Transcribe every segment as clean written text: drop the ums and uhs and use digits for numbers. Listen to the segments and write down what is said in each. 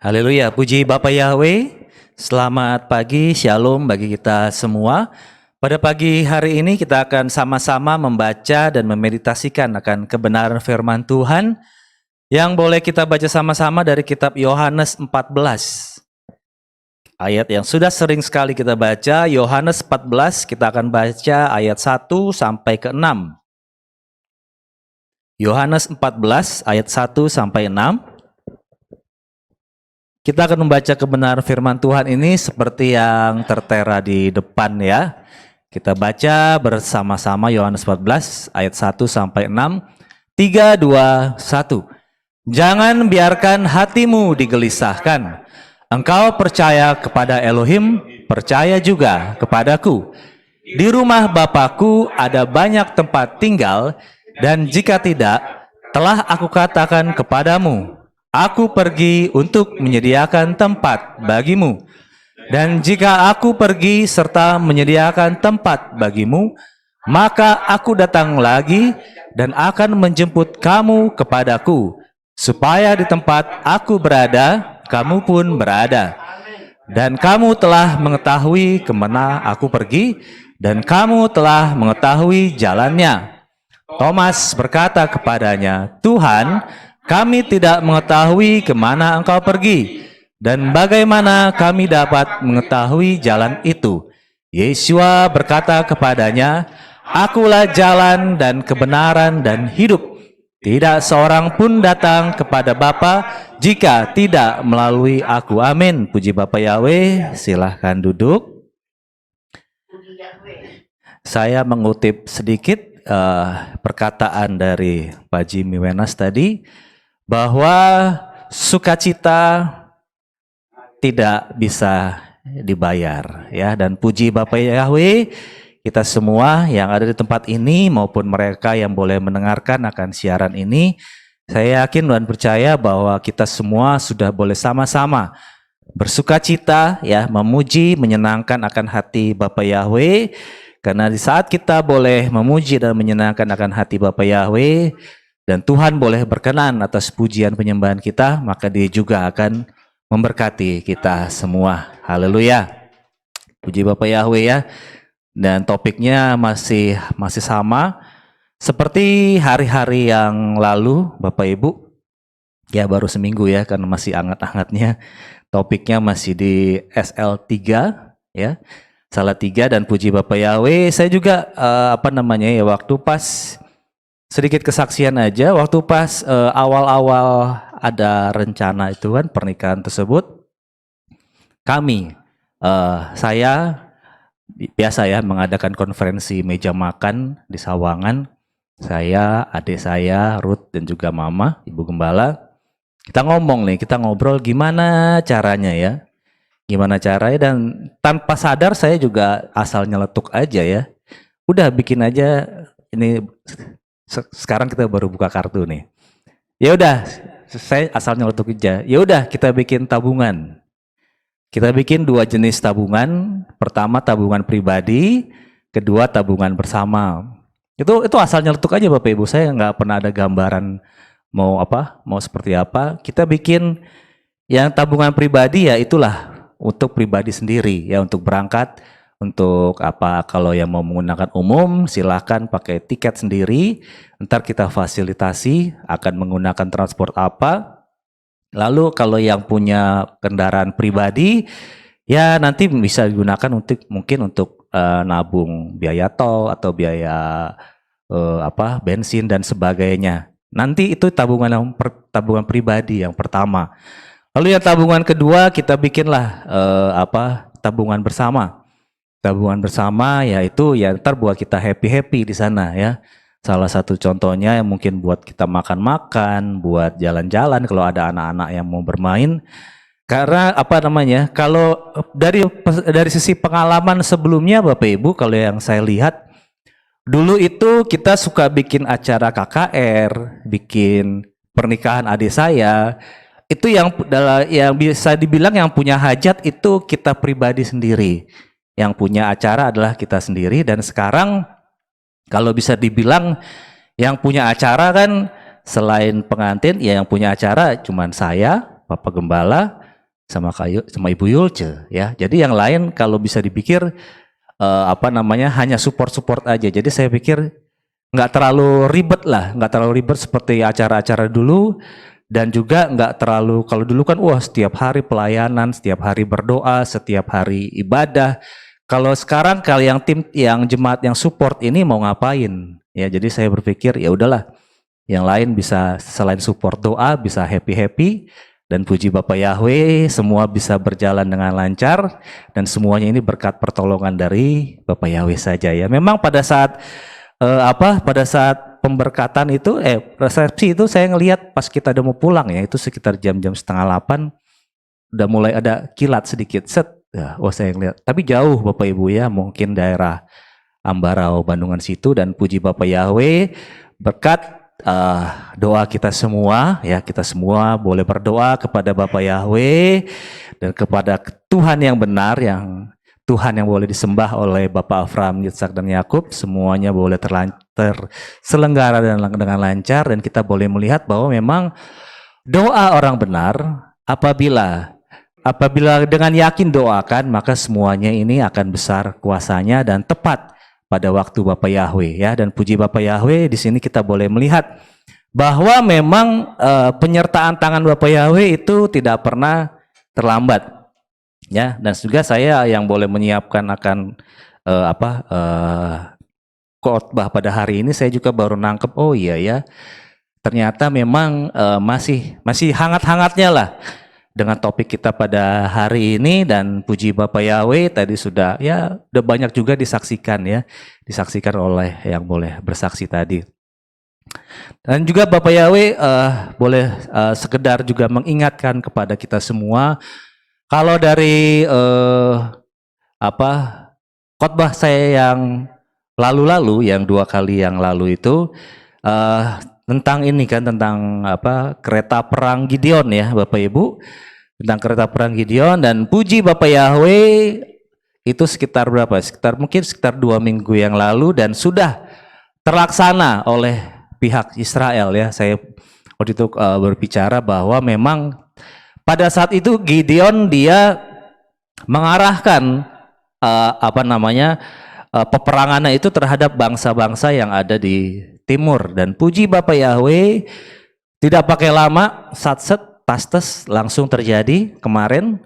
Haleluya, puji Bapa Yahweh. Selamat pagi, shalom bagi kita semua. Pada pagi hari ini kita akan sama-sama membaca dan memeditasikan akan kebenaran firman Tuhan yang boleh kita baca sama-sama dari kitab Yohanes 14. Ayat yang sudah sering sekali kita baca, Yohanes 14, kita akan baca ayat 1 sampai ke 6. Yohanes 14 ayat 1 sampai 6. Kita akan membaca kebenaran firman Tuhan ini seperti yang tertera di depan ya. Kita baca bersama-sama Yohanes 14 ayat 1 sampai 6. 3, 2, 1. Jangan biarkan hatimu digelisahkan. Engkau percaya kepada Elohim, percaya juga kepadaku. Di rumah Bapakku ada banyak tempat tinggal, dan jika tidak, telah aku katakan kepadamu, aku pergi untuk menyediakan tempat bagimu. Dan jika aku pergi serta menyediakan tempat bagimu, maka aku datang lagi dan akan menjemput kamu kepadaku, supaya di tempat aku berada, kamu pun berada. Dan kamu telah mengetahui kemana aku pergi, dan kamu telah mengetahui jalannya. Thomas berkata kepadanya, Tuhan, kami tidak mengetahui kemana engkau pergi, dan bagaimana kami dapat mengetahui jalan itu? Yesua berkata kepadanya, Akulah jalan dan kebenaran dan hidup. Tidak seorang pun datang kepada Bapa jika tidak melalui aku. Amin. Puji Bapa Yahweh. Silahkan duduk. Saya mengutip sedikit perkataan dari Pak Jimmy Wenas tadi, bahwa sukacita tidak bisa dibayar ya, dan puji Bapa Yahweh, kita semua yang ada di tempat ini maupun mereka yang boleh mendengarkan akan siaran ini, saya yakin dan percaya bahwa kita semua sudah boleh sama-sama bersukacita ya, memuji, menyenangkan akan hati Bapa Yahweh, karena di saat kita boleh memuji dan menyenangkan akan hati Bapa Yahweh, dan Tuhan boleh berkenan atas pujian penyembahan kita, maka Dia juga akan memberkati kita semua. Haleluya. Puji Bapa Yahweh ya. Dan topiknya masih sama seperti hari-hari yang lalu, Bapak Ibu. Ya baru seminggu ya, karena masih hangat-hangatnya. Topiknya masih di SL3 ya. Salah 3, dan puji Bapa Yahweh. Saya juga waktu pas sedikit kesaksian aja, waktu pas awal-awal ada rencana itu kan pernikahan tersebut, saya biasa ya mengadakan konferensi meja makan di Sawangan. Saya, adik saya, Ruth, dan juga Mama, Ibu Gembala. Kita ngobrol gimana caranya ya. Gimana caranya, dan tanpa sadar saya juga asal nyeletuk aja ya. Udah bikin aja ini. Sekarang kita baru buka kartu nih. Ya udah, saya asal nyeletuk aja. Ya udah, kita bikin tabungan. Kita bikin 2 jenis tabungan. Pertama tabungan pribadi, kedua tabungan bersama. Itu asal nyeletuk aja Bapak Ibu. Saya nggak pernah ada gambaran mau seperti apa. Kita bikin yang tabungan pribadi ya itulah untuk pribadi sendiri ya, untuk berangkat. Untuk kalau yang mau menggunakan umum silahkan pakai tiket sendiri, ntar kita fasilitasi akan menggunakan transport apa. Lalu kalau yang punya kendaraan pribadi ya nanti bisa digunakan mungkin untuk nabung biaya tol atau biaya bensin dan sebagainya. Nanti itu tabungan pribadi yang pertama. Lalu yang tabungan kedua kita bikinlah tabungan bersama. Tabungan bersama yaitu ya ntar buat kita happy di sana ya. Salah satu contohnya yang mungkin buat kita makan-makan, buat jalan-jalan kalau ada anak-anak yang mau bermain. Karena kalau dari sisi pengalaman sebelumnya Bapak Ibu, kalau yang saya lihat dulu itu kita suka bikin acara KKR, bikin pernikahan adik saya. Itu yang bisa dibilang yang punya hajat itu kita pribadi sendiri. Yang punya acara adalah kita sendiri, dan sekarang kalau bisa dibilang yang punya acara kan selain pengantin ya yang punya acara cuman saya, Bapak Gembala, sama Ibu Yulce ya. Jadi yang lain kalau bisa dipikir hanya support aja. Jadi saya pikir nggak terlalu ribet lah, nggak terlalu ribet seperti acara-acara dulu, dan juga nggak terlalu, kalau dulu kan wah setiap hari pelayanan, setiap hari berdoa, setiap hari ibadah. Kalau sekarang kalau yang tim, yang jemaat yang support ini mau ngapain ya? Jadi saya berpikir ya udahlah, yang lain bisa selain support doa bisa happy dan puji Bapak Yahweh, semua bisa berjalan dengan lancar dan semuanya ini berkat pertolongan dari Bapak Yahweh saja ya. Memang pada saat pada saat pemberkatan itu resepsi itu saya ngelihat pas kita udah mau pulang ya, itu sekitar jam-jam 7:30 udah mulai ada kilat sedikit set ya, saya ngelihat, tapi jauh Bapak Ibu ya, mungkin daerah Ambarau Bandungan situ, dan puji Bapak Yahweh berkat doa kita semua ya, kita semua boleh berdoa kepada Bapak Yahweh dan kepada Tuhan yang benar, yang Tuhan yang boleh disembah oleh Bapak Afram, Yitzhak dan Yakub, semuanya boleh terselenggara dengan lancar, dan kita boleh melihat bahwa memang doa orang benar apabila dengan yakin doakan, maka semuanya ini akan besar kuasanya dan tepat pada waktu Bapak Yahweh ya. Dan puji Bapak Yahweh, di sini kita boleh melihat bahwa memang penyertaan tangan Bapak Yahweh itu tidak pernah terlambat. Ya, dan juga saya yang boleh menyiapkan akan khotbah pada hari ini, saya juga baru nangkep, oh iya ya, ternyata memang masih hangat-hangatnya lah dengan topik kita pada hari ini. Dan puji Bapak Yahweh tadi sudah banyak juga disaksikan oleh yang boleh bersaksi tadi. Dan juga Bapak Yahweh boleh sekedar juga mengingatkan kepada kita semua, kalau dari khotbah saya yang lalu-lalu, yang 2 kali yang lalu itu tentang ini kan, tentang kereta perang Gideon ya Bapak Ibu, tentang kereta perang Gideon. Dan puji Bapak Yahweh itu sekitar berapa? Sekitar 2 minggu yang lalu, dan sudah terlaksana oleh pihak Israel ya. Saya waktu itu berbicara bahwa memang pada saat itu Gideon dia mengarahkan peperangannya itu terhadap bangsa-bangsa yang ada di timur, dan puji Bapak Yahweh tidak pakai lama, satset tastes langsung terjadi kemarin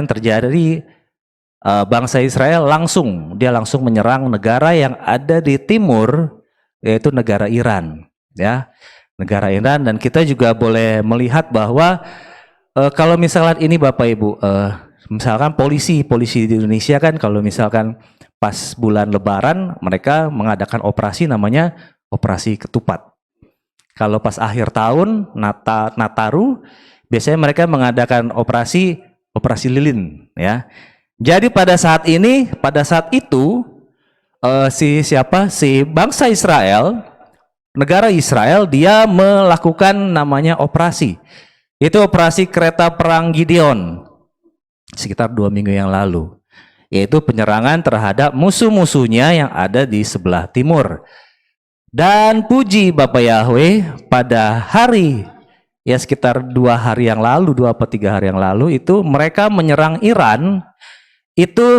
terjadi, bangsa Israel langsung menyerang negara yang ada di timur, yaitu negara Iran ya. Negara Iran. Dan kita juga boleh melihat bahwa kalau misalkan ini Bapak Ibu, misalkan polisi di Indonesia kan, kalau misalkan pas bulan Lebaran mereka mengadakan operasi namanya operasi ketupat. Kalau pas akhir tahun Nataru biasanya mereka mengadakan operasi lilin ya. Jadi pada saat itu si bangsa Israel, negara Israel, dia melakukan namanya operasi. Itu operasi kereta perang Gideon sekitar 2 minggu yang lalu, yaitu penyerangan terhadap musuh-musuhnya yang ada di sebelah timur. Dan puji Bapak Yahweh, pada hari ya sekitar 2 hari yang lalu, 2 atau 3 hari yang lalu, itu mereka menyerang Iran, itu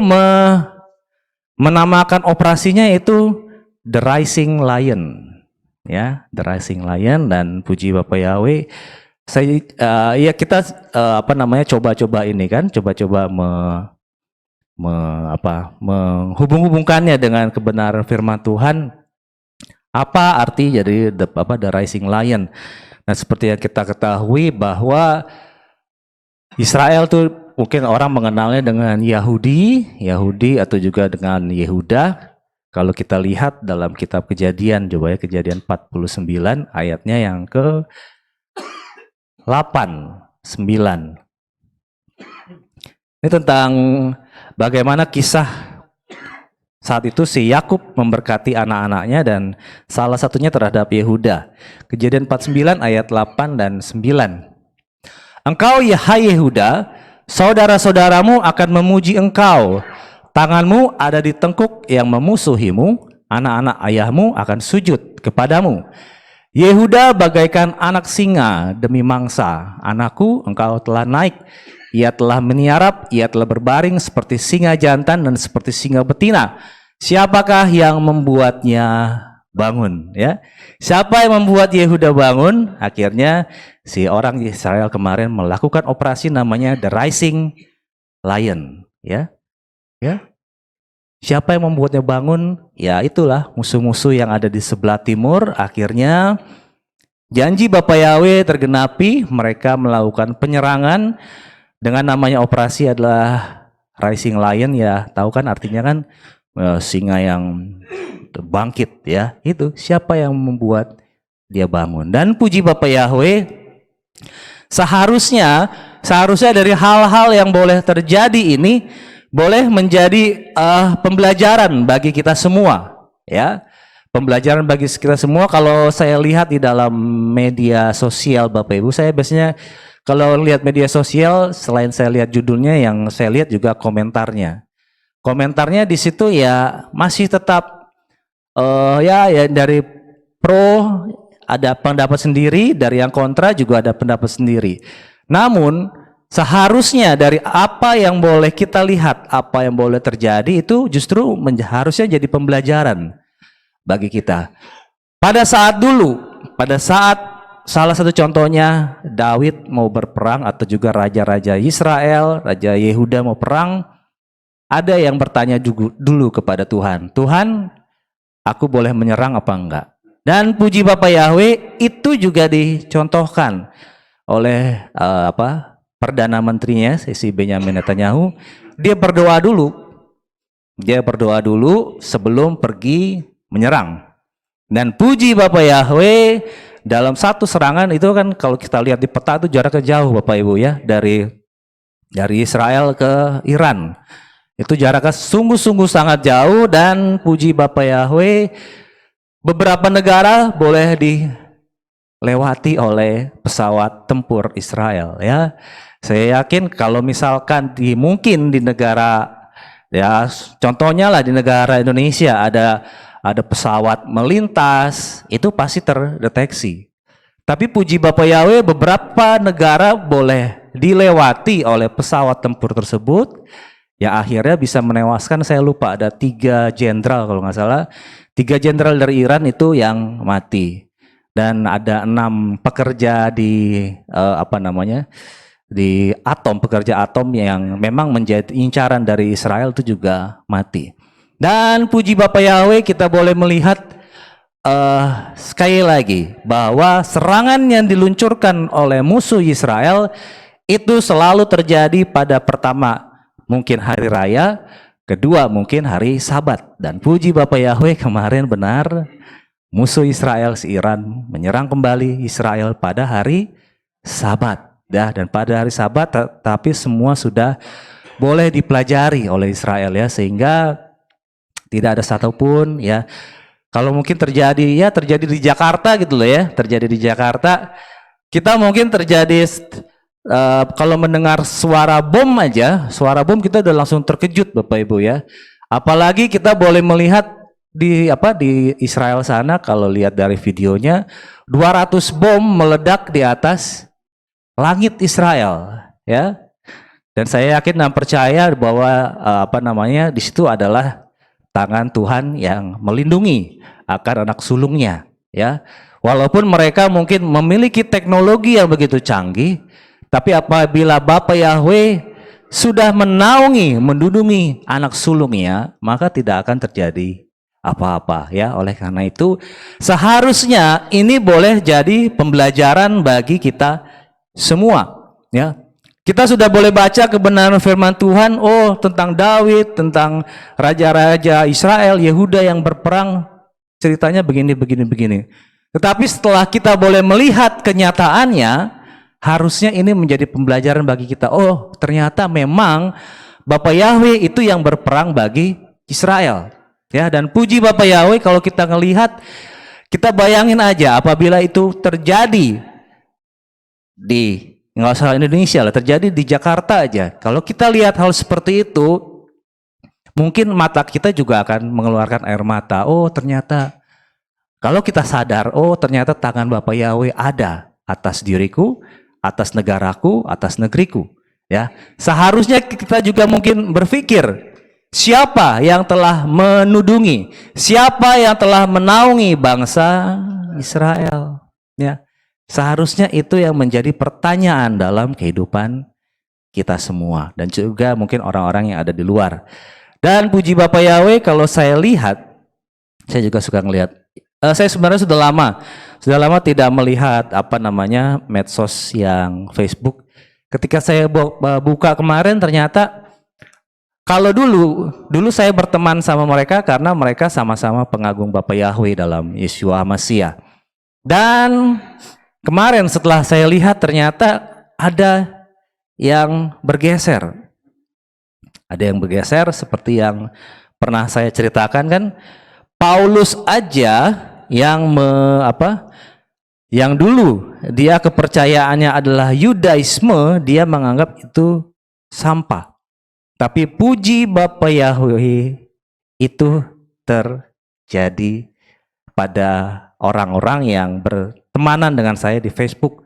menamakan operasinya itu The Rising Lion ya, The Rising Lion. Dan puji Bapak Yahweh, kita coba-coba ini kan, coba-coba menghubung-hubungkannya dengan kebenaran firman Tuhan. Apa arti jadi The Rising Lion? Nah, seperti yang kita ketahui bahwa Israel tuh mungkin orang mengenalnya dengan Yahudi atau juga dengan Yehuda. Kalau kita lihat dalam kitab Kejadian, coba ya, Kejadian 49 ayatnya yang ke 8-9. Ini tentang bagaimana kisah saat itu si Yakub memberkati anak-anaknya, dan salah satunya terhadap Yehuda. Kejadian 49 ayat 8 dan 9. Engkau hai Yehuda, saudara-saudaramu akan memuji engkau. Tanganmu ada di tengkuk yang memusuhimu, anak-anak ayahmu akan sujud kepadamu. Yehuda bagaikan anak singa demi mangsa. Anakku, engkau telah naik. Ia telah meniarap, ia telah berbaring seperti singa jantan dan seperti singa betina. Siapakah yang membuatnya bangun? Ya, siapa yang membuat Yehuda bangun? Akhirnya si orang Israel kemarin melakukan operasi namanya The Rising Lion. Ya, ya. Siapa yang membuatnya bangun? Ya itulah musuh-musuh yang ada di sebelah timur. Akhirnya janji Bapak Yahweh tergenapi. Mereka melakukan penyerangan dengan namanya operasi adalah Rising Lion. Ya tahu kan artinya kan singa yang bangkit ya. Itu siapa yang membuat dia bangun. Dan puji Bapak Yahweh, seharusnya dari hal-hal yang boleh terjadi ini boleh menjadi pembelajaran bagi kita semua, ya. Pembelajaran bagi kita semua. Kalau saya lihat di dalam media sosial Bapak Ibu, saya biasanya kalau lihat media sosial, selain saya lihat judulnya, yang saya lihat juga komentarnya. Komentarnya di situ ya masih tetap ya dari pro ada pendapat sendiri, dari yang kontra juga ada pendapat sendiri. Namun seharusnya dari apa yang boleh kita lihat, apa yang boleh terjadi itu justru harusnya jadi pembelajaran bagi kita. Pada saat salah satu contohnya Daud mau berperang atau juga raja-raja Israel, Raja Yehuda mau perang, ada yang bertanya dulu kepada Tuhan, Tuhan, aku boleh menyerang apa enggak? Dan puji Bapak Yahweh, itu juga dicontohkan oleh Perdana Menterinya, si Benyamin Netanyahu. Dia berdoa dulu sebelum pergi menyerang. Dan puji Bapak Yahweh, dalam satu serangan itu kan kalau kita lihat di peta itu jaraknya jauh Bapak Ibu ya, dari Israel ke Iran. Itu jaraknya sungguh-sungguh sangat jauh. Dan puji Bapak Yahweh, beberapa negara boleh dilewati oleh pesawat tempur Israel ya. Saya yakin kalau misalkan mungkin di negara ya, contohnya lah di negara Indonesia ada pesawat melintas, itu pasti terdeteksi. Tapi puji Bapak Yahweh, beberapa negara boleh dilewati oleh pesawat tempur tersebut, yang akhirnya bisa menewaskan, saya lupa ada 3 jenderal kalau nggak salah, 3 jenderal dari Iran itu yang mati. Dan ada 6 pekerja di di pekerja atom yang memang menjadi incaran dari Israel itu juga mati. Dan puji Bapak Yahweh, kita boleh melihat sekali lagi bahwa serangan yang diluncurkan oleh musuh Israel itu selalu terjadi pada pertama mungkin hari raya, kedua mungkin hari Sabat. Dan puji Bapak Yahweh, kemarin benar musuh Israel si Iran menyerang kembali Israel pada hari Sabat. Dan pada hari Sabat, tapi semua sudah boleh dipelajari oleh Israel ya, sehingga tidak ada satupun ya. Kalau mungkin terjadi di Jakarta gitu loh ya, terjadi di Jakarta, kita mungkin terjadi kalau mendengar suara bom aja, suara bom kita udah langsung terkejut Bapak Ibu ya. Apalagi kita boleh melihat di Israel sana, kalau lihat dari videonya 200 bom meledak di atas langit Israel ya. Dan saya yakin dan percaya bahwa di situ adalah tangan Tuhan yang melindungi akan anak sulungnya ya. Walaupun mereka mungkin memiliki teknologi yang begitu canggih, tapi apabila Bapak Yahweh sudah menaungi, mendudungi anak sulungnya, maka tidak akan terjadi apa-apa ya. Oleh karena itu seharusnya ini boleh jadi pembelajaran bagi kita semua ya. Kita sudah boleh baca kebenaran firman Tuhan, tentang Daud, tentang raja-raja Israel, Yehuda yang berperang, ceritanya begini. Tetapi setelah kita boleh melihat kenyataannya, harusnya ini menjadi pembelajaran bagi kita. Oh, ternyata memang Bapak Yahweh itu yang berperang bagi Israel. Ya, dan puji Bapak Yahweh, kalau kita ngelihat, kita bayangin aja apabila itu terjadi nggak usah Indonesia lah, terjadi di Jakarta aja. Kalau kita lihat hal seperti itu, mungkin mata kita juga akan mengeluarkan air mata. Oh, ternyata Kalau kita sadar, oh ternyata tangan Bapa Yahweh ada atas diriku, atas negaraku, atas negeriku. Ya, seharusnya kita juga mungkin berpikir, siapa yang telah menudungi, siapa yang telah menaungi bangsa Israel? Ya, seharusnya itu yang menjadi pertanyaan dalam kehidupan kita semua dan juga mungkin orang-orang yang ada di luar. Dan puji Bapa Yahweh, kalau saya lihat, saya juga suka ngelihat. Saya sebenarnya sudah lama tidak melihat medsos yang Facebook. Ketika saya buka kemarin, ternyata kalau dulu saya berteman sama mereka karena mereka sama-sama pengagum Bapa Yahweh dalam Yeshua HaMashiach. Dan kemarin setelah saya lihat, ternyata ada yang bergeser. Ada yang bergeser seperti yang pernah saya ceritakan kan, Paulus aja yang dulu dia kepercayaannya adalah Yudaisme, dia menganggap itu sampah. Tapi puji Bapa Yahweh, itu terjadi pada orang-orang yang bertemanan dengan saya di Facebook.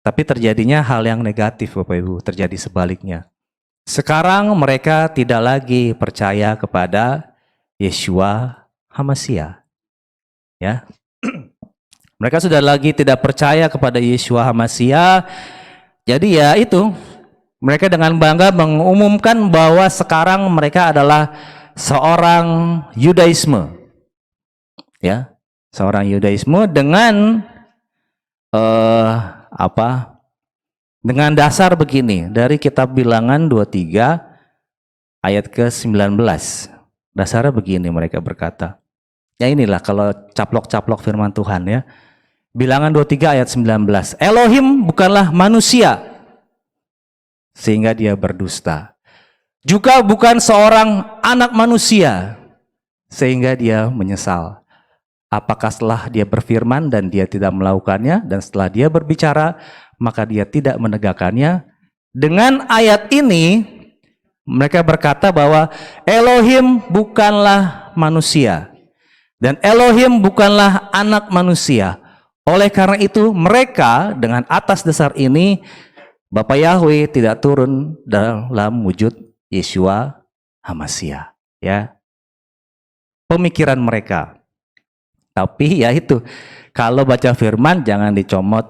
Tapi terjadinya hal yang negatif, Bapak Ibu, terjadi sebaliknya. Sekarang mereka tidak lagi percaya kepada Yeshua HaMashiach. Ya. Mereka sudah lagi tidak percaya kepada Yeshua HaMashiach. Jadi ya itu, mereka dengan bangga mengumumkan bahwa sekarang mereka adalah seorang Yudaisme. Ya, seorang Yudaisme dengan dengan dasar begini, dari kitab Bilangan 23 ayat ke-19. Dasarnya begini, mereka berkata. Ya inilah kalau caplok-caplok firman Tuhan ya. Bilangan 23 ayat 19. Elohim bukanlah manusia sehingga dia berdusta. Juga bukan seorang anak manusia sehingga dia menyesal. Apakah setelah dia berfirman dan dia tidak melakukannya, dan setelah dia berbicara maka dia tidak menegakkannya? Dengan ayat ini mereka berkata bahwa Elohim bukanlah manusia dan Elohim bukanlah anak manusia. Oleh karena itu mereka dengan atas dasar ini Bapa Yahweh tidak turun dalam wujud Yeshua HaMashiach. Ya, pemikiran mereka. Tapi ya itu, kalau baca firman jangan dicomot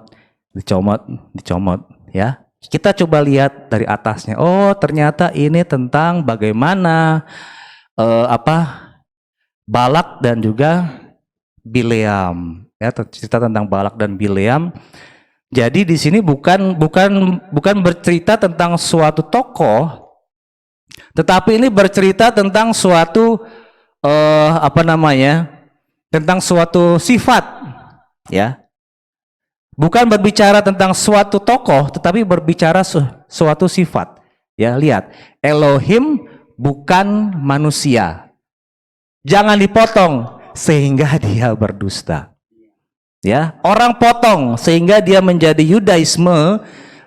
ya. Kita coba lihat dari atasnya. Oh, ternyata ini tentang bagaimana Balak dan juga Bileam. Ya, cerita tentang Balak dan Bileam. Jadi di sini bukan bercerita tentang suatu tokoh, tetapi ini bercerita tentang suatu tentang suatu sifat, ya. Bukan berbicara tentang suatu tokoh, tetapi berbicara suatu sifat. Ya, lihat, Elohim bukan manusia. Jangan dipotong sehingga dia berdusta. Ya, orang potong sehingga dia menjadi Yudaisme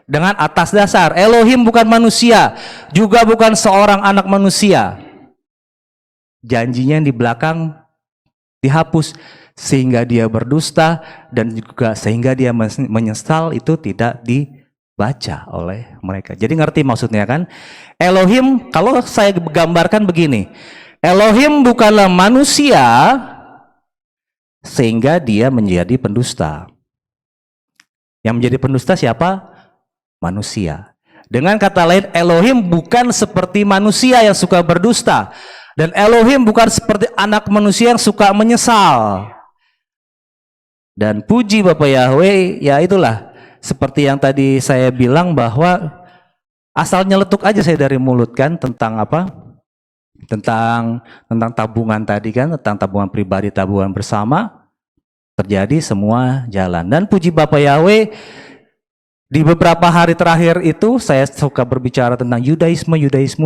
dengan atas dasar Elohim bukan manusia, juga bukan seorang anak manusia. Janjinya di belakang dihapus sehingga dia berdusta, dan juga sehingga dia menyesal, itu tidak dibaca oleh mereka. Jadi ngerti maksudnya kan? Elohim, kalau saya gambarkan begini, Elohim bukanlah manusia sehingga dia menjadi pendusta. Yang menjadi pendusta siapa? Manusia. Dengan kata lain, Elohim bukan seperti manusia yang suka berdusta, dan Elohim bukan seperti anak manusia yang suka menyesal. Dan puji Bapa Yahweh, ya itulah seperti yang tadi saya bilang bahwa asal nyeletuk aja saya dari mulut kan tentang apa? Tentang tabungan tadi kan, tentang tabungan pribadi, tabungan bersama, terjadi semua jalan. Dan puji Bapa Yahweh, di beberapa hari terakhir itu saya suka berbicara tentang Yudaisme,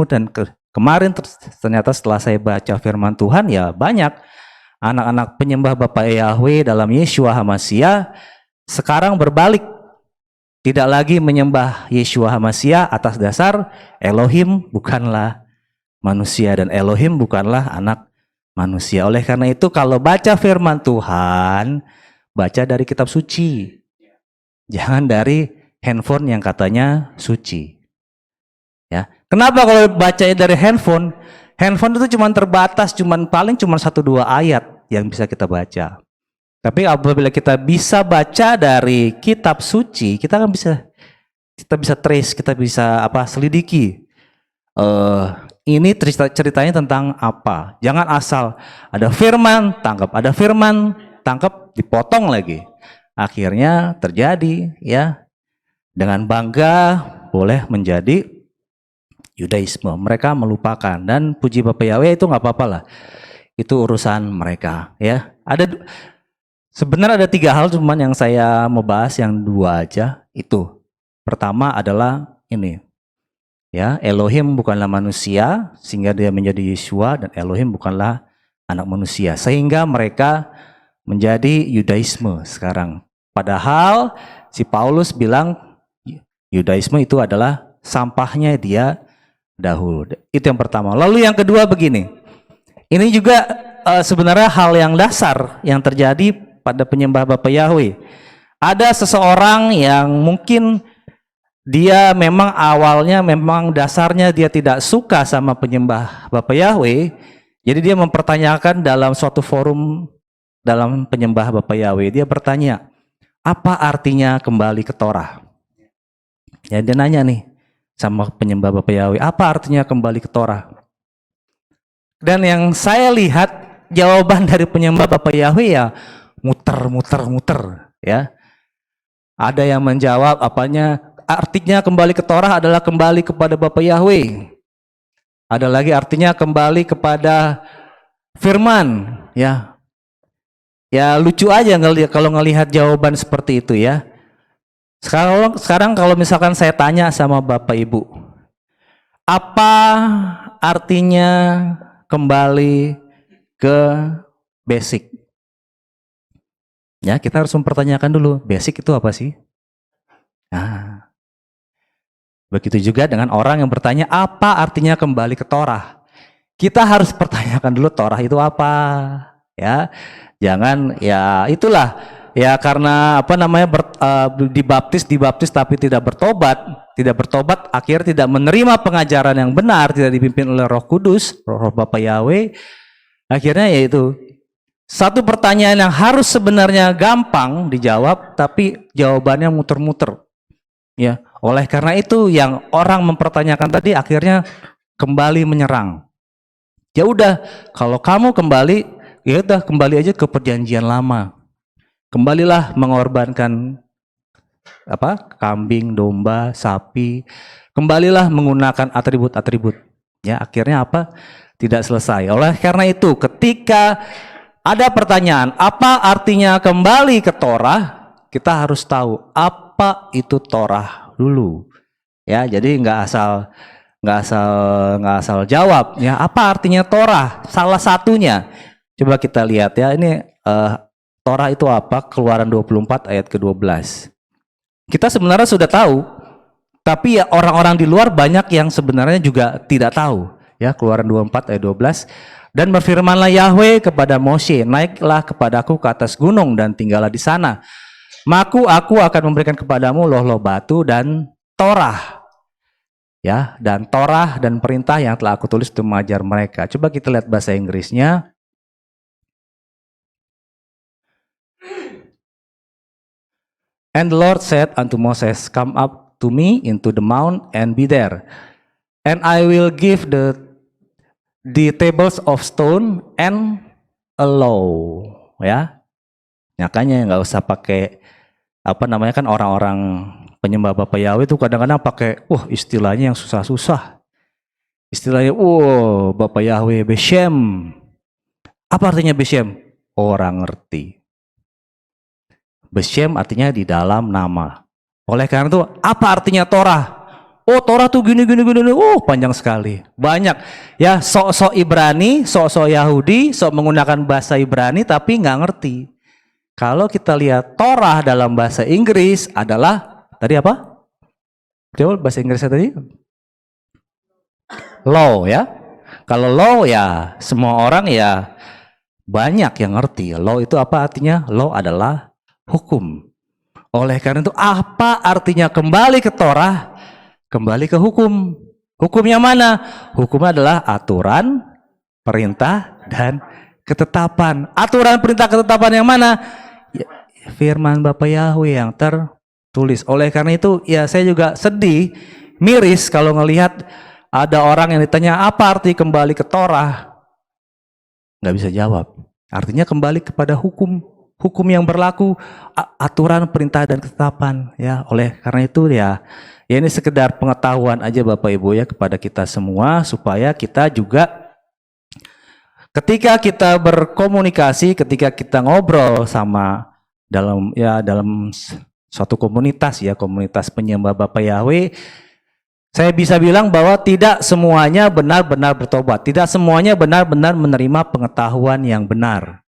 dan kemarin ternyata setelah saya baca firman Tuhan, ya banyak anak-anak penyembah Bapa Yahweh dalam Yeshua HaMashiach sekarang berbalik, tidak lagi menyembah Yeshua HaMashiach atas dasar Elohim bukanlah manusia dan Elohim bukanlah anak manusia. Oleh karena itu kalau baca firman Tuhan, baca dari kitab suci. Jangan dari handphone yang katanya suci. Ya. Kenapa kalau bacanya dari handphone? Handphone itu cuma terbatas, paling cuma 1-2 ayat yang bisa kita baca. Tapi apabila kita bisa baca dari kitab suci, kita bisa trace, kita bisa selidiki. Ini ceritanya tentang apa? Jangan asal ada firman, tangkap, dipotong lagi. Akhirnya terjadi ya dengan bangga boleh menjadi Yudaisme. Mereka melupakan, dan puji Bapak Yahweh itu nggak apa-apa lah. Itu urusan mereka ya. Sebenarnya ada 3 hal cuman yang saya mau bahas yang 2 aja. Itu pertama adalah ini. Ya, Elohim bukanlah manusia sehingga dia menjadi Yeshua, dan Elohim bukanlah anak manusia sehingga mereka menjadi Yudaisme sekarang. Padahal si Paulus bilang Yudaisme itu adalah sampahnya dia dahulu. Itu yang pertama. Lalu yang kedua begini. Ini juga sebenarnya hal yang dasar yang terjadi pada penyembah Bapa Yahweh. Ada seseorang yang mungkin dia memang awalnya dasarnya dia tidak suka sama penyembah Bapa Yahweh. Jadi dia mempertanyakan dalam suatu forum dalam penyembah Bapa Yahweh. Dia bertanya, apa artinya kembali ke Torah? Ya, dia nanya nih sama penyembah Bapa Yahweh, apa artinya kembali ke Torah? Dan yang saya lihat jawaban dari penyembah Bapa Yahweh ya muter ya. Ada yang menjawab artinya kembali ke Torah adalah kembali kepada Bapa Yahweh. Ada lagi artinya kembali kepada firman, ya. Ya lucu aja kalau ngelihat jawaban seperti itu ya. Sekarang kalau misalkan saya tanya sama Bapak Ibu, apa artinya kembali ke basic? Ya, kita harus mempertanyakan dulu, basic itu apa sih? Nah, begitu juga dengan orang yang bertanya apa artinya kembali ke Torah. Kita harus pertanyakan dulu Torah itu apa, ya. Jangan ya itulah ya karena dibaptis tapi tidak bertobat akhirnya tidak menerima pengajaran yang benar, tidak dipimpin oleh Roh Kudus, Roh Bapa Yahweh. Akhirnya yaitu satu pertanyaan yang harus sebenarnya gampang dijawab tapi jawabannya muter-muter. Ya, oleh karena itu yang orang mempertanyakan tadi akhirnya kembali menyerang. Ya udah, kalau kamu kembali, ya udah kembali aja ke perjanjian lama. Kembalilah mengorbankan kambing, domba, sapi. Kembalilah menggunakan atribut-atribut. Ya, akhirnya tidak selesai. Oleh karena itu, ketika ada pertanyaan, apa artinya kembali ke Torah? Kita harus tahu apa itu Torah dulu. Ya, jadi nggak asal jawab. Ya, apa artinya Torah? Salah satunya, coba kita lihat ya. Ini Torah itu apa? Keluaran 24 ayat ke-12. Kita sebenarnya sudah tahu, tapi ya orang-orang di luar banyak yang sebenarnya juga tidak tahu. Ya, Keluaran 24 ayat 12. Dan berfirmanlah Yahweh kepada Moshe, naiklah kepadaku ke atas gunung dan tinggallah di sana. Maka aku akan memberikan kepadamu loh-loh batu dan Torah. Ya, dan Torah dan perintah yang telah aku tulis untuk mengajar mereka. Coba kita lihat bahasa Inggrisnya. And the Lord said unto Moses, come up to me into the mount and be there. And I will give the tables of stone and a law. Ya, makanya nggak usah pakai kan orang-orang penyembah Bapa Yahweh itu kadang-kadang pakai istilahnya yang susah-susah. Istilahnya Bapa Yahweh Beshem. Apa artinya Beshem? Orang ngerti. Beshem artinya di dalam nama. Oleh karena itu, apa artinya Torah? Torah tuh gini. Panjang sekali. Banyak. Ya, sok-sok Ibrani, sok-sok Yahudi, sok menggunakan bahasa Ibrani tapi nggak ngerti. Kalau kita lihat Torah dalam bahasa Inggris adalah tadi apa? Coba bahasa Inggrisnya tadi? Law ya. Kalau law ya semua orang ya banyak yang ngerti. Law itu apa artinya? Law adalah hukum. Oleh karena itu apa artinya kembali ke Torah? Kembali ke hukum. Hukumnya mana? Hukumnya adalah aturan, perintah, dan ketetapan. Aturan, perintah, ketetapan yang mana? Ya, firman Bapak Yahweh yang tertulis. Oleh karena itu ya saya juga sedih, miris kalau ngelihat ada orang yang ditanya apa arti kembali ke Torah. Nggak bisa jawab. Artinya kembali kepada hukum. Hukum yang berlaku, aturan, perintah, dan ketetapan. Ya, oleh karena itu ya ini sekedar pengetahuan aja Bapak Ibu ya kepada kita semua supaya kita juga ketika kita berkomunikasi, ketika kita ngobrol sama dalam suatu komunitas ya, komunitas penyembah Bapak Yahweh, saya bisa bilang bahwa tidak semuanya benar-benar bertobat, tidak semuanya benar-benar menerima pengetahuan yang benar.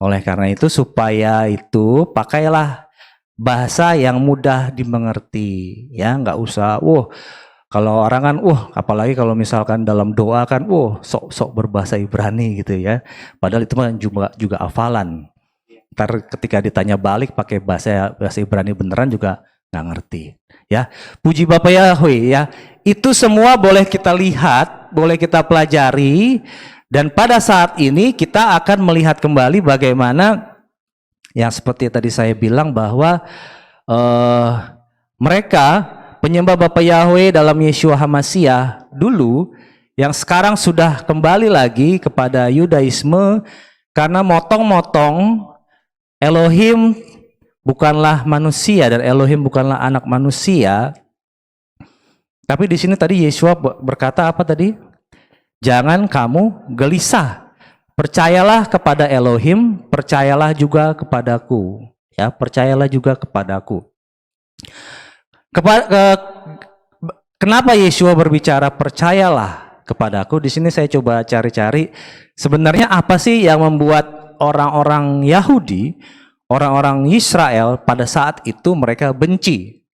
Oleh karena itu supaya itu pakailah bahasa yang mudah dimengerti ya, nggak usah kalau orang kan apalagi kalau misalkan dalam doa kan sok-sok berbahasa Ibrani gitu ya, padahal itu kan juga hafalan. Ntar ketika ditanya balik pakai bahasa Ibrani beneran juga nggak ngerti ya. Puji Bapak Yahweh ya, itu semua boleh kita lihat, boleh kita pelajari. Dan pada saat ini kita akan melihat kembali bagaimana yang seperti tadi saya bilang bahwa mereka penyembah Bapak Yahweh dalam Yeshua HaMashiach dulu yang sekarang sudah kembali lagi kepada Yudaisme karena motong-motong Elohim bukanlah manusia dan Elohim bukanlah anak manusia. Tapi di sini tadi Yeshua berkata apa tadi? Jangan kamu gelisah. Percayalah kepada Elohim, percayalah juga kepadaku. Ya, percayalah juga kepadaku. Kenapa Yeshua berbicara percayalah kepadaku? Di sini saya coba cari-cari sebenarnya apa sih yang membuat orang-orang Yahudi, orang-orang Israel pada saat itu mereka benci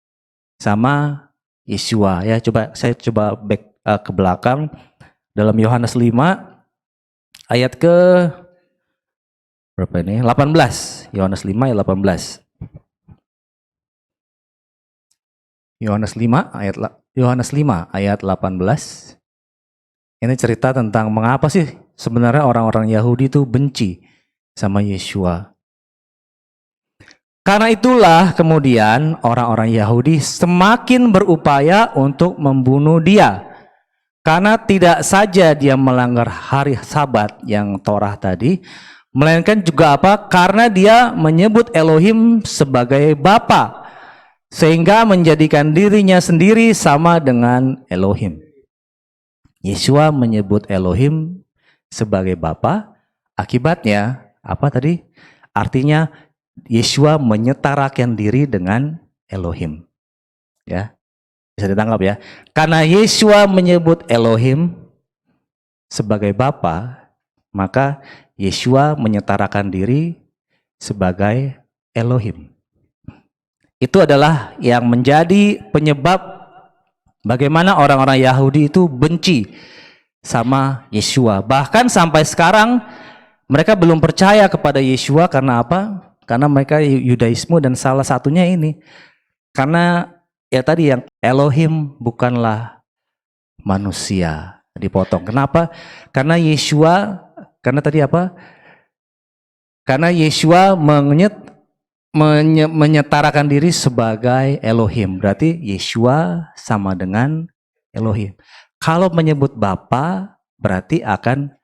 sama Yeshua. Ya, saya coba back ke belakang. Dalam Yohanes 5 ayat ke berapa ini? 18. Yohanes 5 ayat 18. Yohanes 5 ayat 18. Ini cerita tentang mengapa sih sebenarnya orang-orang Yahudi itu benci sama Yeshua. Karena itulah kemudian orang-orang Yahudi semakin berupaya untuk membunuh dia. Karena tidak saja dia melanggar hari Sabat yang Torah tadi, melainkan juga apa? Karena dia menyebut Elohim sebagai Bapa, sehingga menjadikan dirinya sendiri sama dengan Elohim. Yeshua menyebut Elohim sebagai Bapa, akibatnya apa tadi? Artinya Yeshua menyetarakan diri dengan Elohim. Ya. Bisa ditangkap ya. Karena Yeshua menyebut Elohim sebagai Bapa, maka Yeshua menyetarakan diri sebagai Elohim. Itu adalah yang menjadi penyebab bagaimana orang-orang Yahudi itu benci sama Yeshua. Bahkan sampai sekarang mereka belum percaya kepada Yeshua karena apa? Karena mereka Yudaisme dan salah satunya ini. Karena ya tadi yang Elohim bukanlah manusia, dipotong. Kenapa? Karena Yeshua, karena tadi apa? Karena Yeshua menyetarakan diri sebagai Elohim. Berarti Yeshua sama dengan Elohim. Kalau menyebut Bapa, berarti akan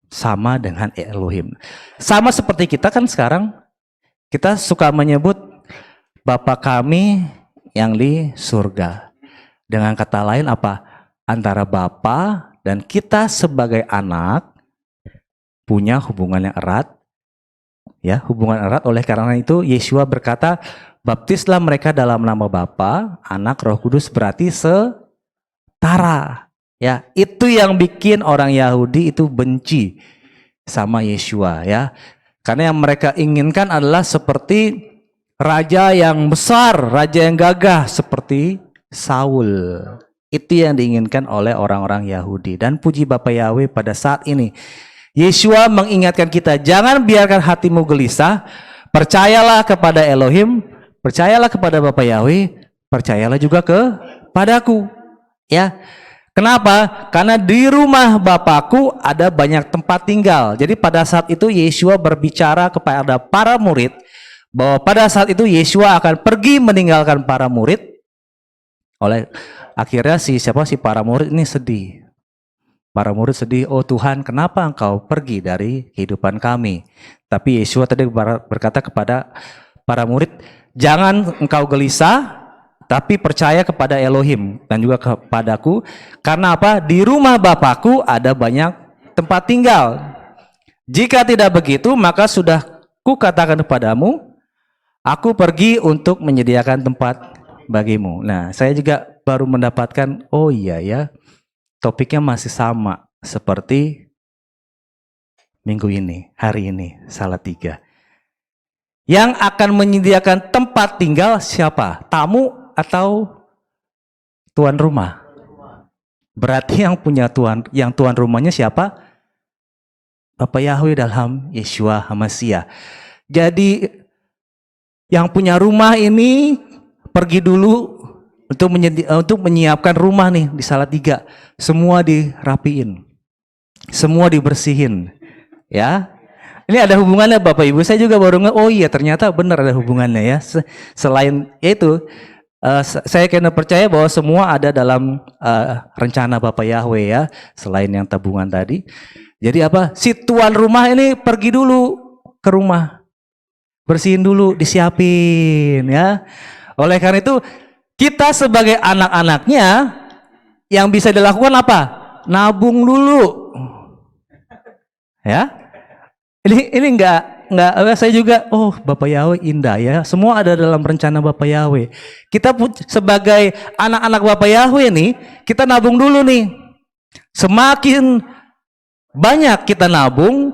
sama dengan Elohim. Sama seperti kita kan sekarang, kita suka menyebut Bapa kami yang di surga. Dengan kata lain apa? Antara Bapa dan kita sebagai anak punya hubungan yang erat. Ya, hubungan erat. Oleh karena itu Yeshua berkata, baptislah mereka dalam nama Bapa, Anak, Roh Kudus, berarti setara. Ya, itu yang bikin orang Yahudi itu benci sama Yeshua ya. Karena yang mereka inginkan adalah seperti raja yang besar, raja yang gagah seperti Saul. Itu yang diinginkan oleh orang-orang Yahudi. Dan puji Bapak Yahweh pada saat ini Yeshua mengingatkan kita, jangan biarkan hatimu gelisah, percayalah kepada Elohim, percayalah kepada Bapa Yahweh, percayalah juga kepadaku. Ya. Kenapa? Karena di rumah Bapakku ada banyak tempat tinggal. Jadi pada saat itu Yeshua berbicara kepada para murid bahwa pada saat itu Yeshua akan pergi meninggalkan para murid. Oleh akhirnya si para murid ini sedih. Para murid sedih, oh Tuhan, kenapa engkau pergi dari kehidupan kami? Tapi Yeshua tadi berkata kepada para murid, jangan engkau gelisah, tapi percaya kepada Elohim dan juga kepadaku. Karena apa? Di rumah Bapakku ada banyak tempat tinggal. Jika tidak begitu, maka sudah kukatakan kepadamu, aku pergi untuk menyediakan tempat bagimu. Nah, saya juga baru mendapatkan, oh iya ya, topiknya masih sama seperti minggu ini, hari ini, Salatiga. Yang akan menyediakan tempat tinggal siapa? Tamu atau tuan rumah? Berarti yang punya tuan rumahnya siapa? Bapa Yahweh dalam Yeshua HaMashiach. Jadi yang punya rumah ini pergi dulu untuk menyiapkan rumah nih di Salatiga. Semua dirapiin, semua dibersihin, ya. Ini ada hubungannya Bapak Ibu. Saya juga baru oh iya ternyata benar ada hubungannya ya. Selain itu, saya kena percaya bahwa semua ada dalam rencana Bapak Yahweh ya. Selain yang tabungan tadi. Jadi apa? Si tuan rumah ini pergi dulu ke rumah, bersihin dulu, disiapin ya. Oleh karena itu kita sebagai anak-anaknya yang bisa dilakukan apa? Nabung dulu. Ya. Ini enggak saya juga Bapak Yahweh indah ya. Semua ada dalam rencana Bapak Yahweh. Kita sebagai anak-anak Bapak Yahweh nih, kita nabung dulu nih. Semakin banyak kita nabung,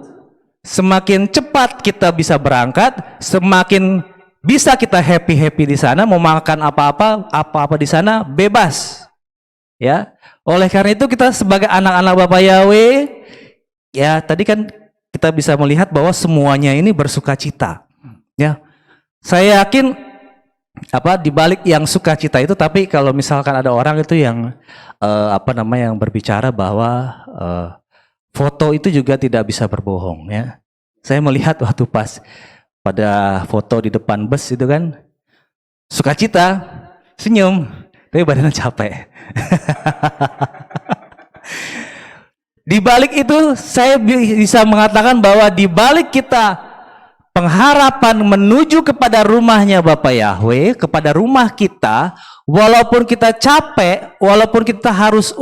semakin cepat kita bisa berangkat, semakin bisa kita happy di sana, mau makan apa-apa di sana bebas. Ya. Oleh karena itu kita sebagai anak-anak Bapa Yahweh, ya tadi kan kita bisa melihat bahwa semuanya ini bersukacita. Ya. Saya yakin di balik yang sukacita itu, tapi kalau misalkan ada orang itu yang yang berbicara bahwa foto itu juga tidak bisa berbohong ya. Saya melihat waktu pas pada foto di depan bus itu kan sukacita, senyum, tapi badannya capek. Di balik itu saya bisa mengatakan bahwa di balik kita pengharapan menuju kepada rumahnya Bapak Yahweh, kepada rumah kita, walaupun kita capek, walaupun kita harus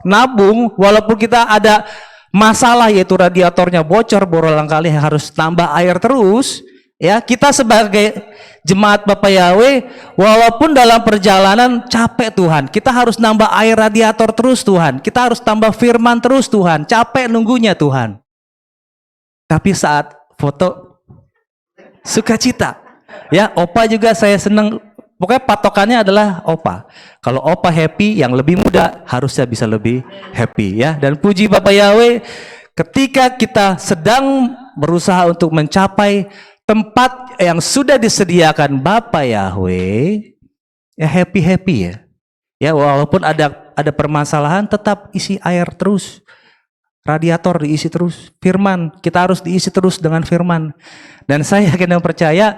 nabung, walaupun kita ada masalah yaitu radiatornya bocor berulang kali harus tambah air terus, ya kita sebagai jemaat Bapak Yahweh walaupun dalam perjalanan capek Tuhan, kita harus nambah air radiator terus Tuhan, kita harus tambah firman terus Tuhan, capek nunggunya Tuhan. Tapi saat foto sukacita, ya Opa juga saya senang. Pokoknya patokannya adalah Opa. Kalau Opa happy, yang lebih muda harusnya bisa lebih happy ya. Dan puji Bapak Yahweh, ketika kita sedang berusaha untuk mencapai tempat yang sudah disediakan Bapak Yahweh, ya happy ya. Ya walaupun ada permasalahan, tetap isi air terus. Radiator diisi terus. Firman, kita harus diisi terus dengan firman. Dan saya yakin dan percaya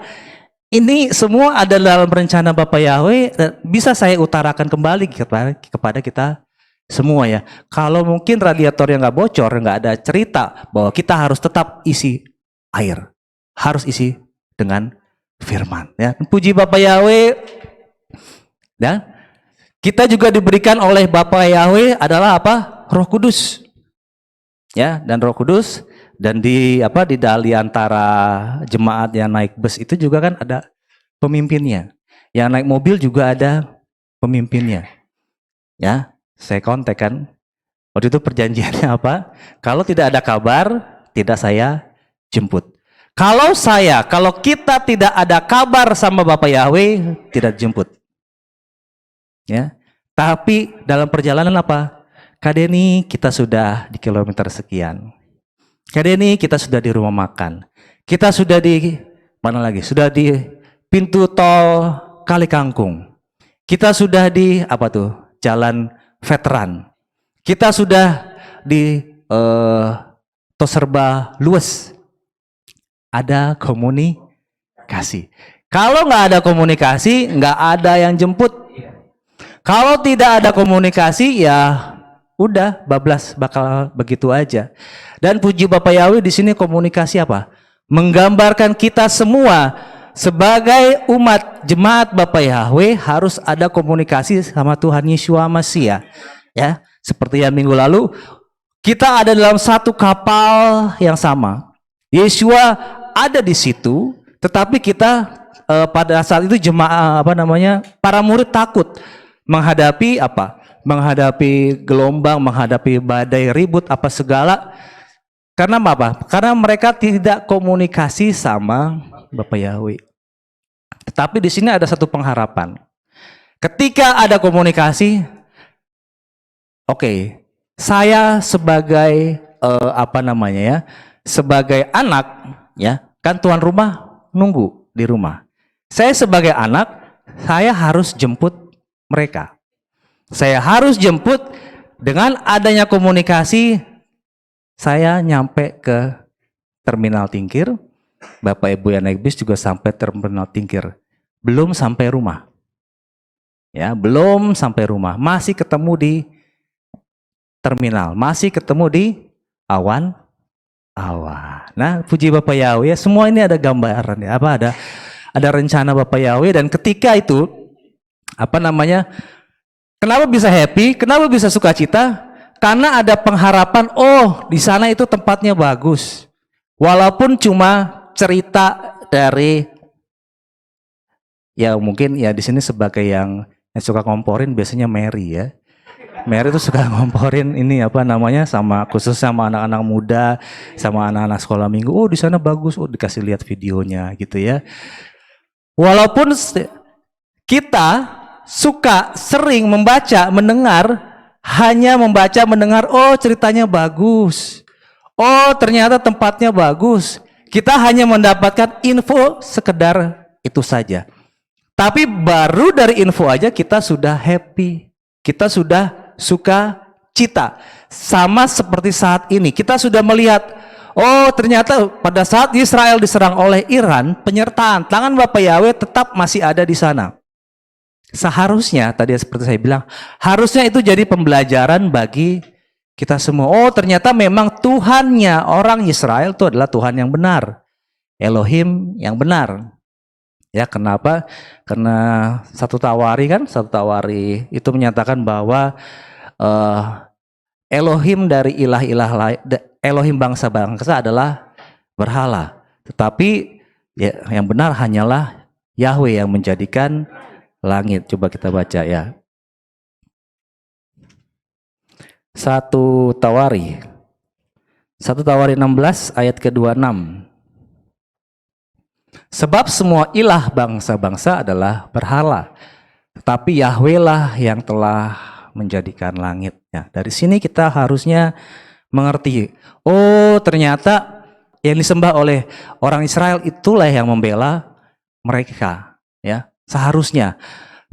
ini semua ada dalam rencana Bapak Yahweh, bisa saya utarakan kembali kepada kita semua ya. Kalau mungkin radiatornya nggak bocor, nggak ada cerita bahwa kita harus tetap isi air, harus isi dengan firman. Ya, puji Bapak Yahweh. Ya, kita juga diberikan oleh Bapak Yahweh adalah apa? Roh Kudus. Ya, dan Roh Kudus. Dan di antara jemaat yang naik bus itu juga kan ada pemimpinnya. Yang naik mobil juga ada pemimpinnya. Ya, saya kontak kan. Waktu itu perjanjiannya apa? Kalau tidak ada kabar, tidak saya jemput. Kalau kita tidak ada kabar sama Bapak Yahweh, tidak jemput. Ya. Tapi dalam perjalanan apa? Kak Denny, kita sudah di kilometer sekian. Kali ini kita sudah di rumah makan. Kita sudah di mana lagi? Sudah di pintu tol Kali Kangkung. Kita sudah di apa tuh? Jalan Veteran. Kita sudah di Toserba Lues. Ada komunikasi. Kalau nggak ada komunikasi, nggak ada yang jemput. Kalau tidak ada komunikasi, ya udah bablas, bakal begitu aja. Dan puji Bapak Yahweh di sini komunikasi apa? Menggambarkan kita semua sebagai umat jemaat Bapak Yahweh harus ada komunikasi sama Tuhan Yesus Masiah. Ya, seperti yang minggu lalu kita ada dalam satu kapal yang sama. Yeshua ada di situ, tetapi kita pada saat itu jemaah para murid takut menghadapi apa? Menghadapi gelombang, menghadapi badai, ribut apa segala. Karena apa? Karena mereka tidak komunikasi sama Bapak Yahweh. Tetapi di sini ada satu pengharapan. Ketika ada komunikasi, oke, saya sebagai sebagai anak, ya, kan tuan rumah nunggu di rumah. Saya sebagai anak, saya harus jemput mereka. Saya harus jemput. Dengan adanya komunikasi, saya nyampe ke terminal Tingkir. Bapak Ibu yang naik bis juga sampai terminal Tingkir. Belum sampai rumah. Ya, belum sampai rumah. Masih ketemu di terminal. Masih ketemu di awan. Nah, puji Bapak Yahweh, semua ini ada gambaran ya. Ada rencana Bapak Yahweh, dan ketika itu kenapa bisa happy? Kenapa bisa sukacita? Karena ada pengharapan, oh di sana itu tempatnya bagus. Walaupun cuma cerita dari, ya mungkin ya di sini sebagai yang suka ngomporin biasanya Mary ya. Mary itu suka ngomporin ini sama khusus sama anak-anak muda, sama anak-anak sekolah minggu. Oh di sana bagus, oh dikasih lihat videonya gitu ya. Walaupun kita suka sering membaca, mendengar, oh ceritanya bagus. Oh ternyata tempatnya bagus. Kita hanya mendapatkan info sekedar itu saja. Tapi baru dari info aja kita sudah happy. Kita sudah suka cita. Sama seperti saat ini. Kita sudah melihat, oh ternyata pada saat Israel diserang oleh Iran, penyertaan tangan Bapak Yahweh tetap masih ada di sana. Seharusnya, tadi seperti saya bilang, harusnya itu jadi pembelajaran bagi kita semua. Oh ternyata memang Tuhannya orang Israel itu adalah Tuhan yang benar. Elohim yang benar. Ya kenapa? Karena satu Tawari itu menyatakan bahwa Elohim dari ilah-ilah lain, Elohim bangsa-bangsa adalah berhala. Tetapi ya, yang benar hanyalah Yahweh yang menjadikan langit. Coba kita baca ya. Satu Tawari 16 ayat ke-26. Sebab semua ilah bangsa-bangsa adalah berhala, tetapi Yahweh lah yang telah menjadikan langit. Ya, dari sini kita harusnya mengerti, oh ternyata yang disembah oleh orang Israel itulah yang membela mereka. Ya, seharusnya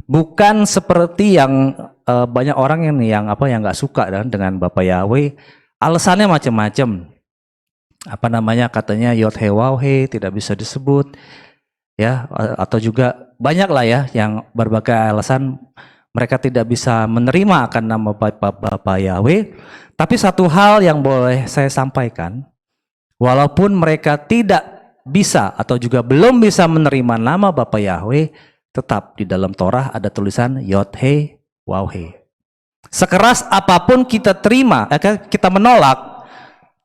bukan seperti yang banyak orang yang nggak suka dengan Bapak Yahweh. Alasannya macam-macam. Katanya Yod He Waw He tidak bisa disebut, ya, atau juga banyak lah ya yang berbagai alasan mereka tidak bisa menerima akan nama Bapak Yahweh. Tapi satu hal yang boleh saya sampaikan, walaupun mereka tidak bisa atau juga belum bisa menerima nama Bapak Yahweh, tetap di dalam Torah ada tulisan Yod He Waw He. Sekeras apapun kita terima, kita menolak,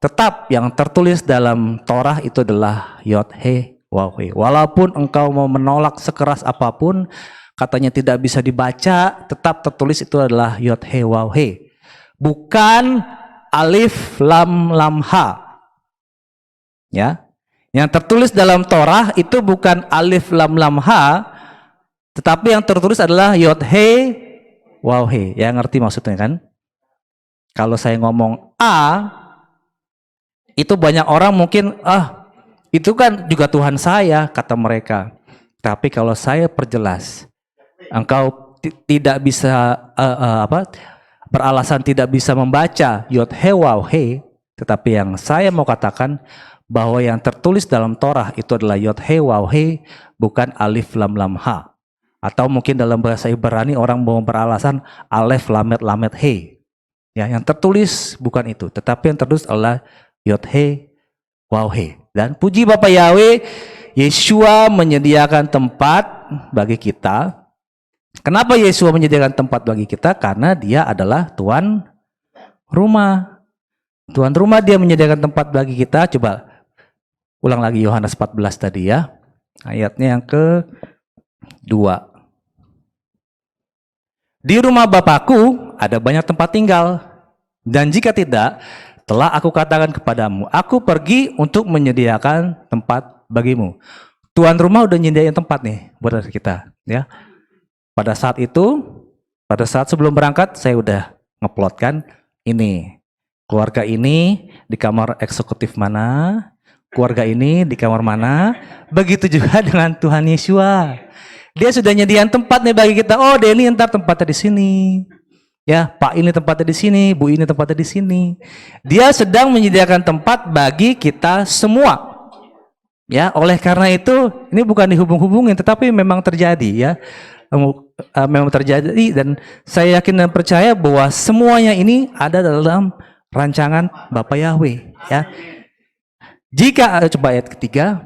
tetap yang tertulis dalam Torah itu adalah Yod He Waw He. Walaupun engkau mau menolak sekeras apapun, katanya tidak bisa dibaca, tetap tertulis itu adalah Yod He Waw He. Bukan Alif Lam Lam Ha. Ya. Yang tertulis dalam Torah itu bukan Alif Lam Lam Ha, tetapi yang tertulis adalah Yod He Waw He. Ya ngerti maksudnya kan? Kalau saya ngomong A, Itu banyak orang mungkin, itu kan juga Tuhan saya, kata mereka. Tapi kalau saya perjelas, engkau tidak bisa beralasan tidak bisa membaca Yod He Waw He, tetapi yang saya mau katakan bahwa yang tertulis dalam Torah itu adalah Yod He Waw He, bukan Alif Lam Lam Ha. Atau mungkin dalam bahasa Ibrani orang mau beralasan Alef Lamet Lamet He. Ya, yang tertulis bukan itu, tetapi yang tertulis adalah Yod He Waw He. Dan puji Bapa Yahweh, Yeshua menyediakan tempat bagi kita. Kenapa Yeshua menyediakan tempat bagi kita? Karena dia adalah tuan rumah. Tuan rumah, dia menyediakan tempat bagi kita. Coba ulang lagi Yohanes 14 tadi ya. Ayatnya yang ke-2. Di rumah Bapakku ada banyak tempat tinggal. Dan jika tidak, telah aku katakan kepadamu, aku pergi untuk menyediakan tempat bagimu. Tuan rumah udah nyediain tempat nih buat kita, ya. Pada saat itu, pada saat sebelum berangkat, saya udah ngeplotkan ini. Keluarga ini di kamar eksekutif mana, keluarga ini di kamar mana. Begitu juga dengan Tuhan Yeshua. Dia sudah nyediain tempat nih bagi kita. Oh, Denny ntar tempatnya di sini. Ya, Pak ini tempatnya di sini, Bu ini tempatnya di sini. Dia sedang menyediakan tempat bagi kita semua. Ya, oleh karena itu ini bukan dihubung-hubungin, tetapi memang terjadi ya. Memang terjadi, dan saya yakin dan percaya bahwa semuanya ini ada dalam rancangan Bapa Yahweh ya. Jika coba ayat ketiga,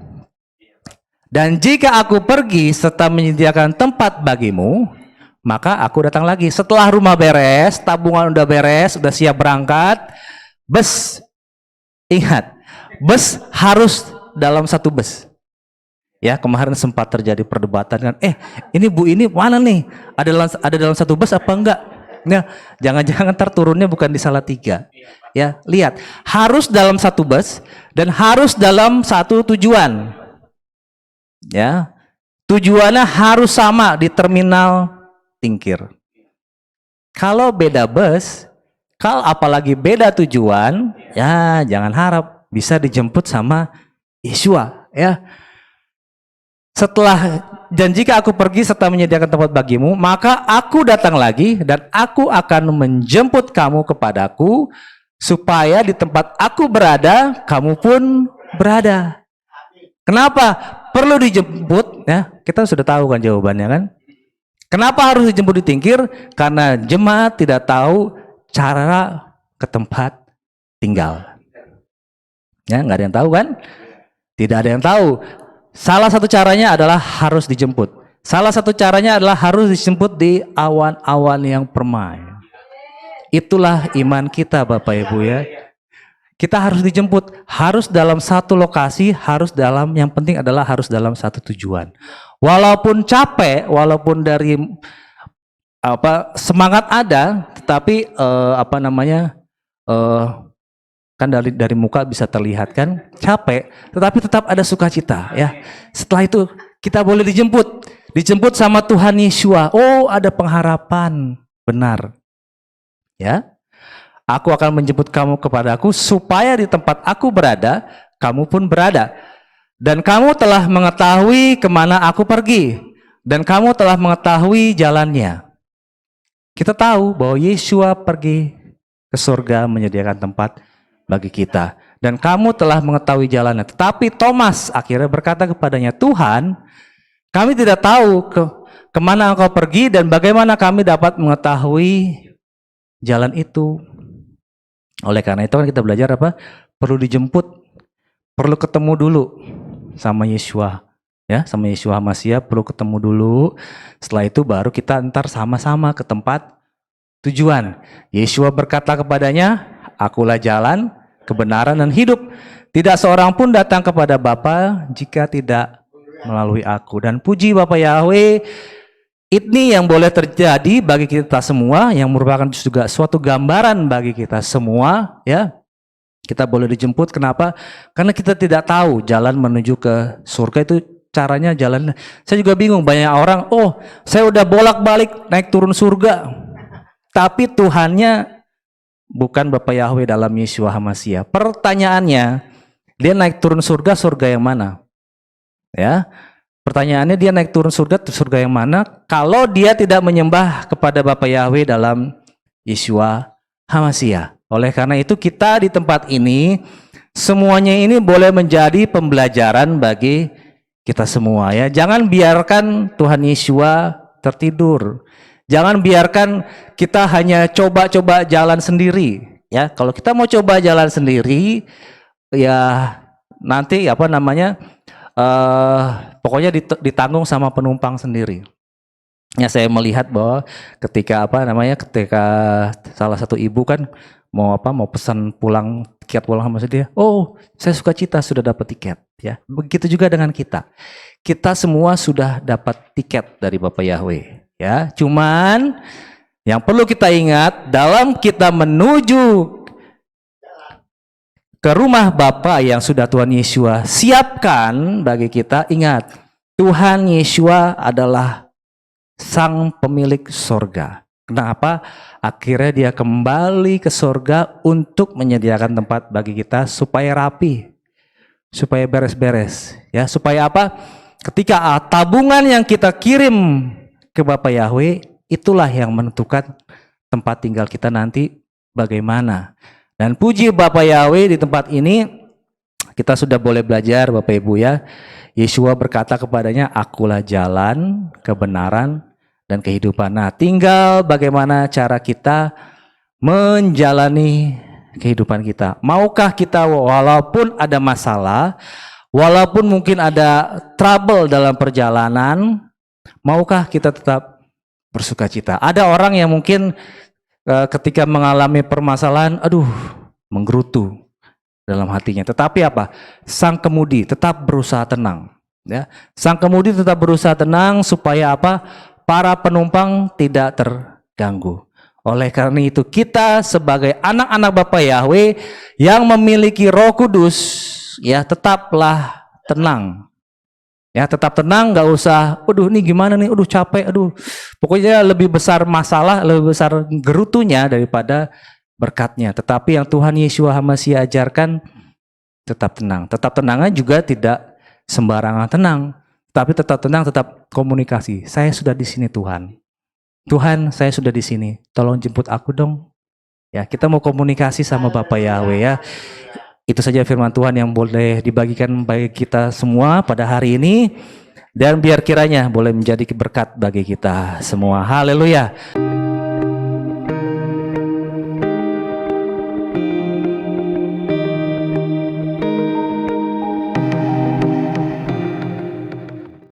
dan jika aku pergi serta menyediakan tempat bagimu, maka aku datang lagi. Setelah rumah beres, tabungan udah beres, udah siap berangkat, bus, ingat, bus harus dalam satu bus. Ya, kemarin sempat terjadi perdebatan kan, ini Bu ini mana nih? Ada dalam satu bus apa enggak? Nah, jangan-jangan ntar turunnya bukan di Salatiga. Ya, lihat, harus dalam satu bus dan harus dalam satu tujuan. Ya, tujuannya harus sama di terminal Tingkir. Kalau beda bus, kalau apalagi beda tujuan, ya jangan harap bisa dijemput sama Yeshua. Ya. Setelah, dan jika aku pergi serta menyediakan tempat bagimu, maka aku datang lagi dan aku akan menjemput kamu kepadaku, supaya di tempat aku berada, kamu pun berada. Kenapa perlu dijemput? Ya, kita sudah tahu kan jawabannya kan. Kenapa harus dijemput di Tingkir? Karena jemaat tidak tahu cara ke tempat tinggal. Ya, nggak ada yang tahu kan? Tidak ada yang tahu. Salah satu caranya adalah harus dijemput. Salah satu caranya adalah harus dijemput di awan-awan yang permai. Itulah iman kita Bapak Ibu ya. Kita harus dijemput, harus dalam satu lokasi, harus dalam, yang penting adalah harus dalam satu tujuan. Walaupun capek, walaupun dari semangat ada, tetapi kan dari muka bisa terlihat kan capek, tetapi tetap ada sukacita ya. Setelah itu kita boleh dijemput sama Tuhan Yeshua. Oh, ada pengharapan, benar ya. Aku akan menjemput kamu kepadaku, supaya di tempat aku berada, kamu pun berada. Dan kamu telah mengetahui kemana aku pergi, dan kamu telah mengetahui jalannya. Kita tahu bahwa Yeshua pergi ke surga menyediakan tempat bagi kita, dan kamu telah mengetahui jalannya. Tetapi Thomas akhirnya berkata kepadanya, Tuhan, kami tidak tahu kemana engkau pergi, dan bagaimana kami dapat mengetahui jalan itu. Oleh karena itu kan kita belajar apa? Perlu dijemput, perlu ketemu dulu sama Yeshua. Ya, sama Yeshua Mashiach perlu ketemu dulu. Setelah itu baru kita ntar sama-sama ke tempat tujuan. Yeshua berkata kepadanya, Akulah jalan, kebenaran, dan hidup. Tidak seorang pun datang kepada Bapa jika tidak melalui aku. Dan puji Bapa Yahweh, ini yang boleh terjadi bagi kita semua, yang merupakan juga suatu gambaran bagi kita semua, ya. Kita boleh dijemput, kenapa? Karena kita tidak tahu jalan menuju ke surga itu caranya jalan. Saya juga bingung, banyak orang, oh saya udah bolak-balik naik turun surga, tapi Tuhannya bukan Bapa Yahweh dalam Yeshua HaMashiach. Pertanyaannya, dia naik turun surga, surga yang mana? Ya, pertanyaannya dia naik turun surga, surga yang mana? Kalau dia tidak menyembah kepada Bapa Yahweh dalam Yeshua HaMashiach. Oleh karena itu kita di tempat ini semuanya ini boleh menjadi pembelajaran bagi kita semua ya. Jangan biarkan Tuhan Yeshua tertidur. Jangan biarkan kita hanya coba-coba jalan sendiri ya. Kalau kita mau coba jalan sendiri ya nanti pokoknya ditanggung sama penumpang sendiri. Ya saya melihat bahwa ketika salah satu ibu kan mau pesan pulang tiket pulang sama dia, oh saya suka cita sudah dapat tiket ya. Begitu juga dengan kita semua sudah dapat tiket dari Bapa Yahweh ya. Cuman yang perlu kita ingat dalam kita menuju ke rumah Bapa yang sudah Tuhan Yeshua siapkan bagi kita, ingat Tuhan Yeshua adalah sang pemilik sorga. Kenapa? Akhirnya dia kembali ke sorga untuk menyediakan tempat bagi kita supaya rapi, supaya beres-beres. Ya, supaya apa? Ketika tabungan yang kita kirim ke Bapa Yahweh, itulah yang menentukan tempat tinggal kita nanti bagaimana. Dan puji Bapa Yahweh di tempat ini kita sudah boleh belajar Bapak Ibu ya. Yeshua berkata kepadanya, akulah jalan, kebenaran, dan kehidupan. Nah, tinggal bagaimana cara kita menjalani kehidupan kita. Maukah kita walaupun ada masalah, walaupun mungkin ada trouble dalam perjalanan, maukah kita tetap bersukacita? Ada orang yang mungkin ketika mengalami permasalahan, menggerutu dalam hatinya. Tetapi apa? Sang kemudi tetap berusaha tenang. Ya, sang kemudi tetap berusaha tenang supaya apa? Para penumpang tidak terganggu. Oleh karena itu kita sebagai anak-anak Bapa Yahweh yang memiliki Roh Kudus, ya tetaplah tenang. Ya tetap tenang, nggak usah, ini gimana nih, capek, pokoknya lebih besar masalah, lebih besar gerutunya daripada berkatnya. Tetapi yang Tuhan Yeshua HaMashiach ajarkan tetap tenang. Tetap tenangnya juga tidak sembarangan tenang. Tapi tetap tenang, tetap komunikasi. Saya sudah di sini Tuhan. Tuhan, saya sudah di sini. Tolong jemput aku dong. Ya, kita mau komunikasi sama Bapa Yahweh ya. Itu saja firman Tuhan yang boleh dibagikan bagi kita semua pada hari ini. Dan biar kiranya boleh menjadi berkat bagi kita semua. Haleluya.